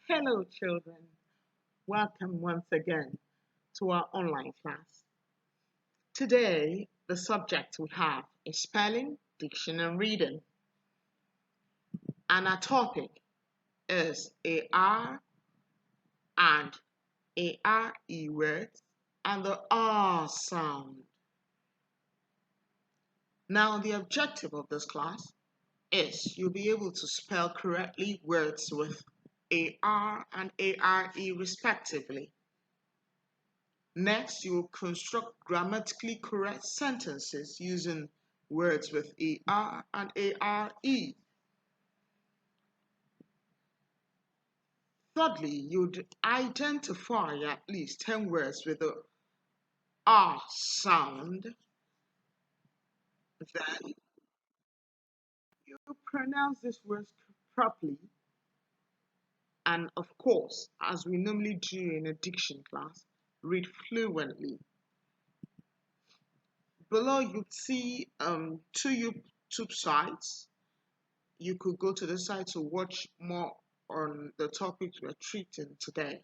Hello, children. Welcome once again to our online class. Today, the subject we have is spelling, diction, and reading. And our topic is AR and ARE words and the R sound. Now, the objective of this class is you'll be able to spell correctly words with AR and ARE respectively. Next, you will construct grammatically correct sentences using words with AR and ARE. Thirdly, you'd identify at least 10 words with the R sound. Then you pronounce these words properly. And of course, as we normally do in a diction class, read fluently. Below you'd see two YouTube sites. You could go to the site to watch more on the topics we're treating today.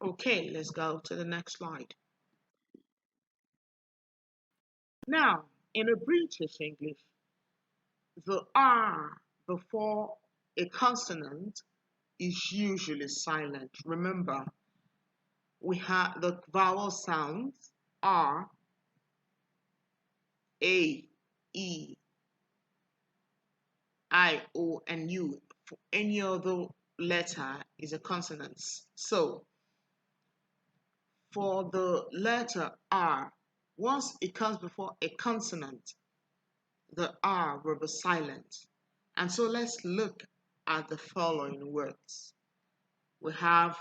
Okay, let's go to the next slide. Now, in a British English, the R before a consonant is usually silent. Remember, we have the vowel sounds R, A, E, I, O, and U. For any other letter is a consonant. So, for the letter R, once it comes before a consonant, the R will be silent. And so let's look at the following words. We have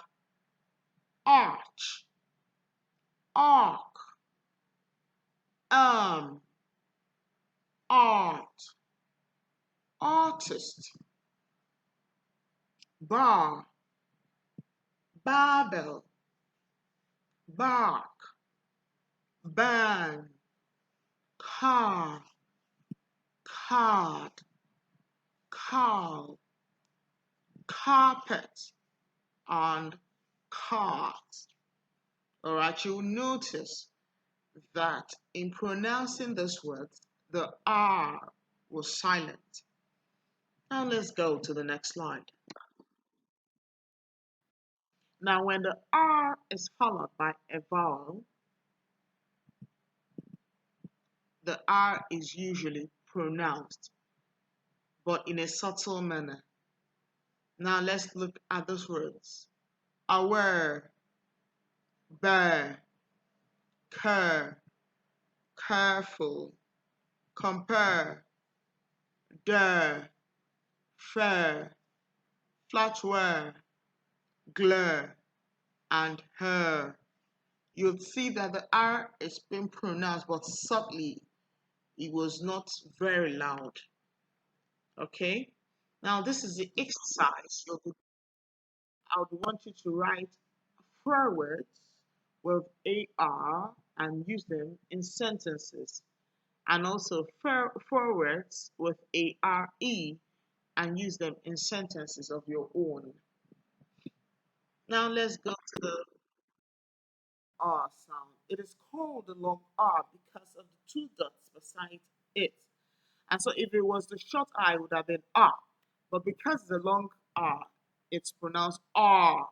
arch, arc, art, artist, bar, barbell, bark, ban, car, card, cow, carpet, and cart. All right, you'll notice that in pronouncing this word, the R was silent. Now let's go to the next slide. Now when the R is followed by a vowel, the R is usually pronounced, but in a subtle manner. Now let's look at those words. Aware, bear, cur, careful, compare, dare, fair, flatware, glare, and her. You'll see that the R is being pronounced, but subtly. It was not very loud. Okay? Now, this is the exercise. I would want you to write 4 words with AR and use them in sentences. And also 4 words with ARE and use them in sentences of your own. Now let's go to the R sound. It is called the long R because of the 2 dots beside it. And so if it was the short R, it would have been R. But because it's a long R, it's pronounced R.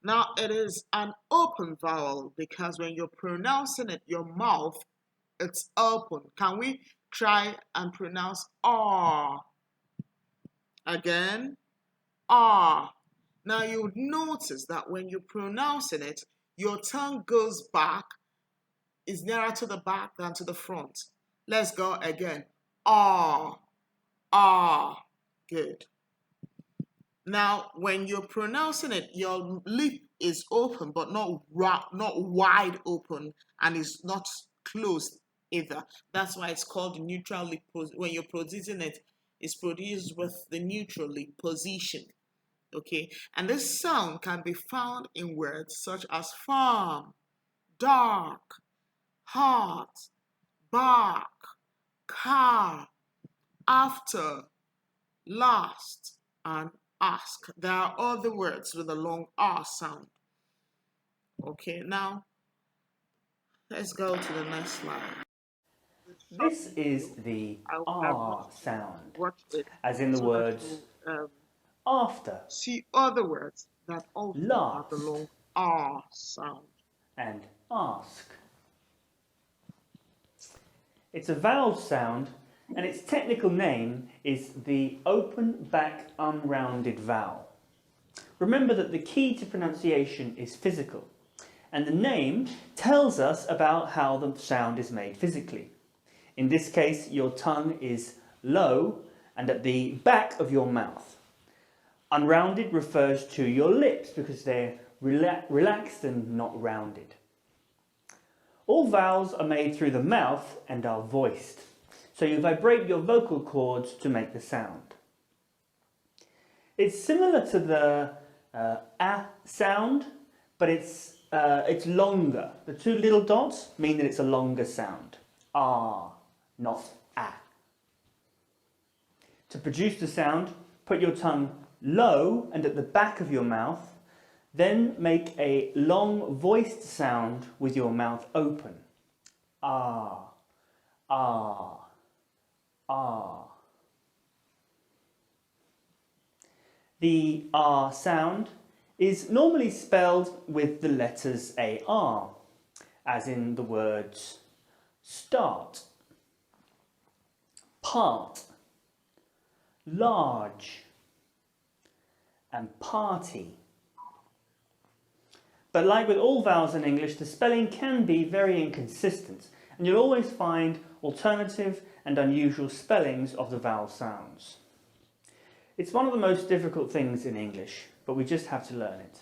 Now it is an open vowel because when you're pronouncing it, your mouth, it's open. Can we try and pronounce R? Again, R. Now you would notice that when you're pronouncing it, your tongue goes back, is nearer to the back than to the front. Let's go again. R, R. Good. Now, when you're pronouncing it, your lip is open, but not wide open, and it's not closed either. That's why it's called the neutral lip. When you're producing it, it's produced with the neutral lip position. Okay, and this sound can be found in words such as farm, dark, heart, bark, car, after, last, and ask. There are other words with a long R sound. Okay, now let's go to the next slide. This short This is video, the I want R you to sound, watch it as in the so that words you after, see other words that also have the last, long R sound. and ask. It's a vowel sound, and its technical name is the open back unrounded vowel. Remember that the key to pronunciation is physical, and the name tells us about how the sound is made physically. In this case, your tongue is low and at the back of your mouth. Unrounded refers to your lips because they're relaxed and not rounded. All vowels are made through the mouth and are voiced, so you vibrate your vocal cords to make the sound. It's similar to the a sound, but it's longer. The two little dots mean that it's a longer sound. Ah, not a. To produce the sound, put your tongue low and at the back of your mouth, then make a long voiced sound with your mouth open. Ah, ah, ah. The R sound is normally spelled with the letters AR, as in the words start, part, large, and party. But like with all vowels in English, the spelling can be very inconsistent, and you'll always find alternative and unusual spellings of the vowel sounds. It's one of the most difficult things in English, but we just have to learn it.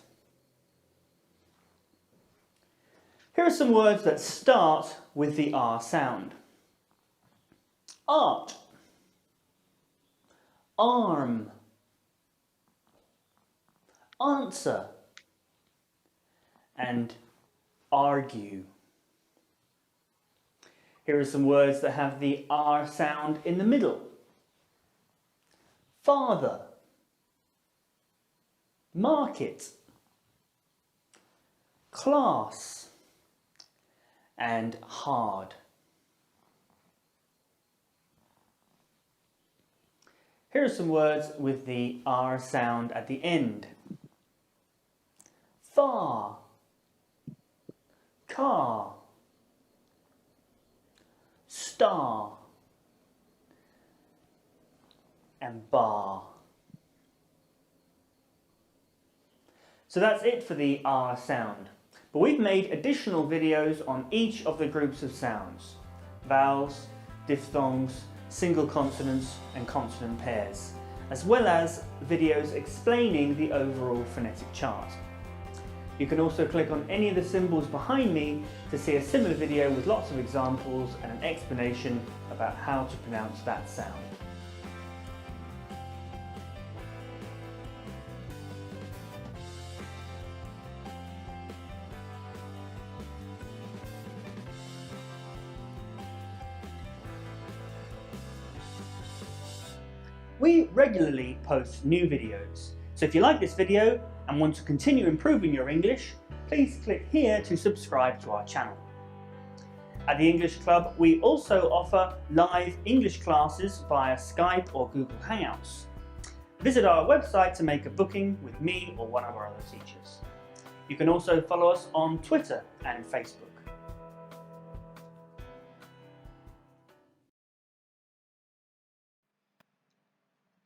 Here are some words that start with the R sound. Art, arm, answer, and argue. Here are some words that have the R sound in the middle. Father, market, class, and hard. Here are some words with the R sound at the end. Far, car, star, and bar. So that's it for the R sound. But we've made additional videos on each of the groups of sounds: vowels, diphthongs, single consonants, and consonant pairs, as well as videos explaining the overall phonetic chart. You can also click on any of the symbols behind me to see a similar video with lots of examples and an explanation about how to pronounce that sound. We regularly post new videos, so if you like this video and want to continue improving your English, please click here to subscribe to our channel. At the English Club, we also offer live English classes via Skype or Google Hangouts. Visit our website to make a booking with me or one of our other teachers. You can also follow us on Twitter and Facebook.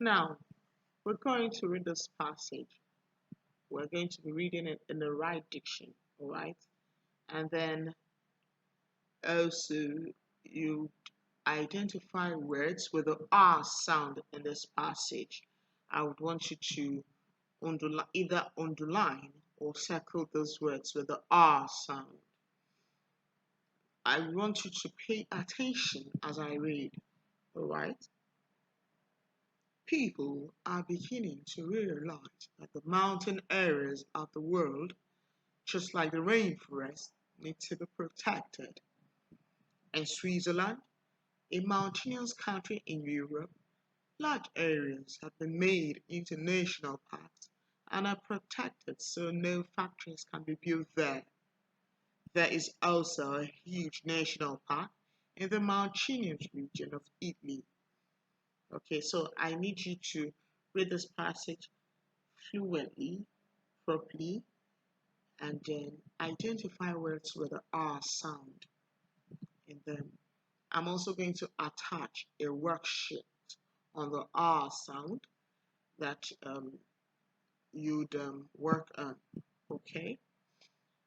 Now, we're going to read this passage. We're going to be reading it in the right diction, all right? And then also you identify words with the R sound in this passage. I would want you to either underline or circle those words with the R sound. I want you to pay attention as I read, all right? People are beginning to realize that the mountain areas of the world, just like the rainforest, need to be protected. In Switzerland, a mountainous country in Europe, Large areas have been made into national parks and are protected so no factories can be built there. There is also a huge national park in the mountainous region of Italy. Okay, so I need you to read this passage fluently, properly, and then identify words with the R sound in them. I'm also going to attach a worksheet on the R sound that you'd work on. Okay,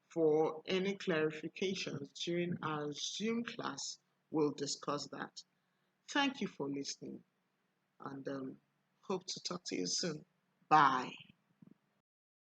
for any clarifications during our Zoom class, we'll discuss that. Thank you for listening and hope to talk to you soon. Bye.